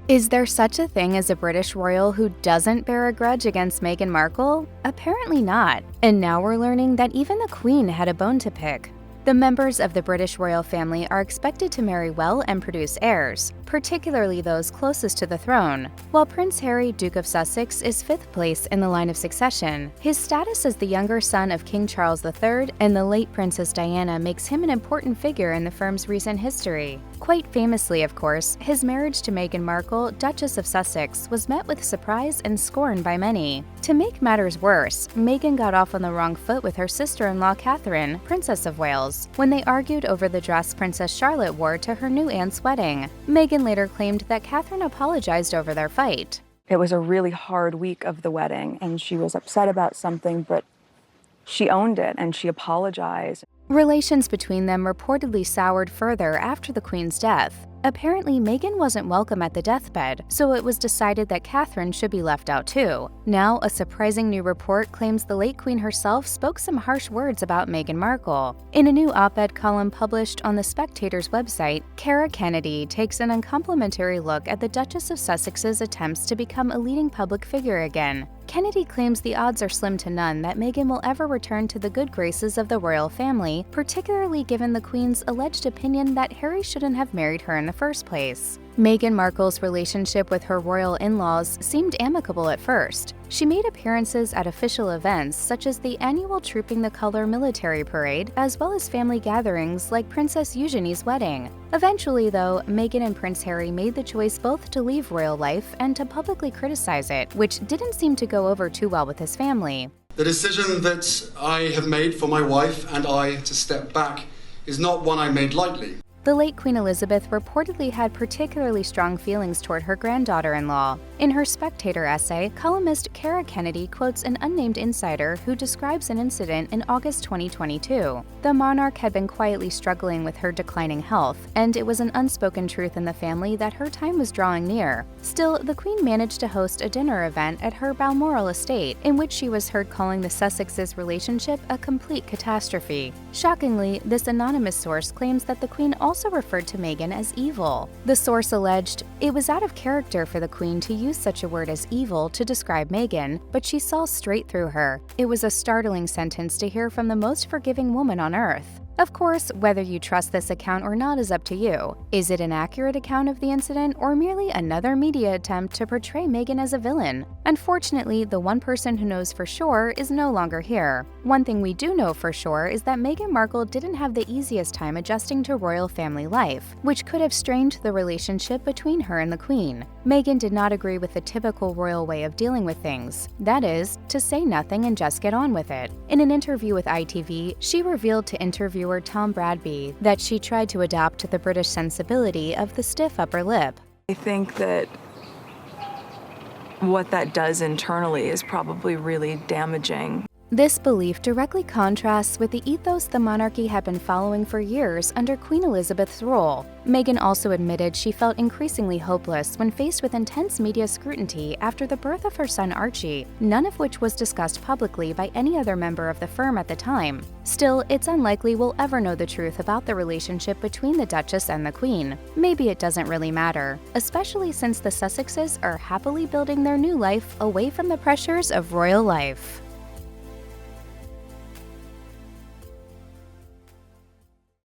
Is there such a thing as a British royal who doesn't bear a grudge against Meghan Markle? Apparently not. And now we're learning that even the Queen had a bone to pick. The members of the British royal family are expected to marry well and produce heirs, particularly those closest to the throne. While Prince Harry, Duke of Sussex, is fifth place in the line of succession, his status as the younger son of King Charles III and the late Princess Diana makes him an important figure in the firm's recent history. Quite famously, of course, his marriage to Meghan Markle, Duchess of Sussex, was met with surprise and scorn by many. To make matters worse, Meghan got off on the wrong foot with her sister-in-law Catherine, Princess of Wales, when they argued over the dress Princess Charlotte wore to her new aunt's wedding. Meghan later claimed that Catherine apologized over their fight. It was a really hard week of the wedding, and she was upset about something, but she owned it and she apologized. Relations between them reportedly soured further after the Queen's death. Apparently, Meghan wasn't welcome at the deathbed, so it was decided that Catherine should be left out too. Now, a surprising new report claims the late Queen herself spoke some harsh words about Meghan Markle. In a new op-ed column published on The Spectator's website, Cara Kennedy takes an uncomplimentary look at the Duchess of Sussex's attempts to become a leading public figure again. Kennedy claims the odds are slim to none that Meghan will ever return to the good graces of the royal family, particularly given the Queen's alleged opinion that Harry shouldn't have married her in the first place. Meghan Markle's relationship with her royal in-laws seemed amicable at first. She made appearances at official events such as the annual Trooping the Color military parade, as well as family gatherings like Princess Eugenie's wedding. Eventually, though, Meghan and Prince Harry made the choice both to leave royal life and to publicly criticize it, which didn't seem to go over too well with his family. The decision that I have made for my wife and I to step back is not one I made lightly. The late Queen Elizabeth reportedly had particularly strong feelings toward her granddaughter-in-law. In her Spectator essay, columnist Cara Kennedy quotes an unnamed insider who describes an incident in August 2022. The monarch had been quietly struggling with her declining health, and it was an unspoken truth in the family that her time was drawing near. Still, the Queen managed to host a dinner event at her Balmoral estate, in which she was heard calling the Sussexes' relationship a complete catastrophe. Shockingly, this anonymous source claims that the Queen also referred to Meghan as evil. The source alleged, "It was out of character for the Queen to use such a word as evil to describe Meghan, but she saw straight through her. It was a startling sentence to hear from the most forgiving woman on earth." Of course, whether you trust this account or not is up to you. Is it an accurate account of the incident or merely another media attempt to portray Meghan as a villain? Unfortunately, the one person who knows for sure is no longer here. One thing we do know for sure is that Meghan Markle didn't have the easiest time adjusting to royal family life, which could have strained the relationship between her and the Queen. Meghan did not agree with the typical royal way of dealing with things, that is, to say nothing and just get on with it. In an interview with ITV, she revealed to interviewer Tom Bradby that she tried to adapt to the British sensibility of the stiff upper lip. I think that what that does internally is probably really damaging. This belief directly contrasts with the ethos the monarchy had been following for years under Queen Elizabeth's rule. Meghan also admitted she felt increasingly hopeless when faced with intense media scrutiny after the birth of her son Archie, none of which was discussed publicly by any other member of the firm at the time. Still, it's unlikely we'll ever know the truth about the relationship between the Duchess and the Queen. Maybe it doesn't really matter, especially since the Sussexes are happily building their new life away from the pressures of royal life.